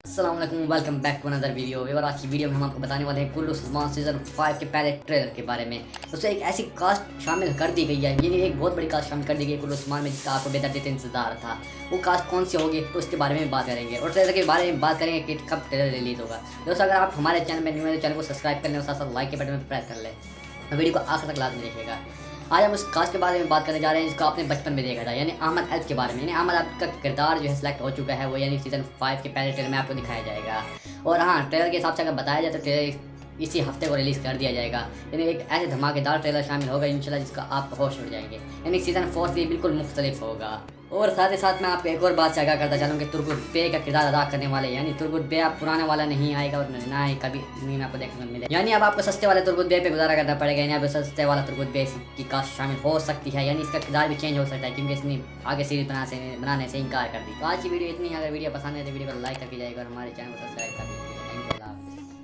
अस्सलाम वालेकुम, welcome back to another video. और आज की वीडियो में हम आपको बताने वाले हैं कुल्लू सलमान सीज़न 5 के पहले ट्रेलर के बारे में। उससे एक ऐसी कास्ट शामिल कर दी गई है, यानी एक बहुत बड़ी कास्ट शामिल कर दी गई है कुल्लू सलमान में, जिसका आपको बेदर्दी से इंतजार था। वो कास्ट कौन सी होगी तो उसके बारे में बात करेंगे और ट्रेलर के बारे में बात करेंगे कि कब ट्रेलर रिलीज़ होगा। दोस्तों, अगर आप हमारे चैनल में न्यू है तो चैनल को सब्सक्राइब कर लें और साथ साथ लाइक के बटन पर प्रेस कर लें तो वीडियो को आखिर तक लाजमी देखिएगा। आज हम उस कास्ट के बारे में बात करने जा रहे हैं जिसको आपने बचपन में देखा था, यानी अहमद एल्फ के बारे में। यानी अहमद एल्फ का किरदार जो है सिलेक्ट हो चुका है, वो यानी सीजन 5 के पहले ट्रेलर में आपको दिखाया जाएगा। और हाँ, ट्रेलर के हिसाब से अगर बताया जाए तो ट्रेलर इसी हफ्ते को रिलीज़ कर दिया जाएगा। यानी एक ऐसे धमाकेदार ट्रेलर शामिल होगा इंशाल्लाह, जिसका आप होश उड़ जाएंगे। यानी सीजन 4 से बिल्कुल मुख्तलिफ होगा। और साथ ही साथ मैं आपको एक और बात से आगाह करता चलूँ कि तुर्गुत बे का किरदार अदा करने वाले, यानी तुर्गुत बे अब पुराने वाला नहीं आएगा और ना ही कभी नहीं आपको देखने को मिलेगा। यानी अब आपको सस्ते वाले तुर्गुत बे पे गुजारा करना पड़ेगा। यानी अब सस्ते वाला तुर्गुत बे की कास्ट शामिल हो सकती है, यानी इसका किरदार भी चेंज हो सकता है, क्योंकि इसने आगे सीरीज बनाने से इनकार कर दी। तो आज की वीडियो इतनी है। अगर वीडियो पसंद है तो वीडियो को लाइक करके जाएगा और हमारे चैनल को सब्सक्राइब कर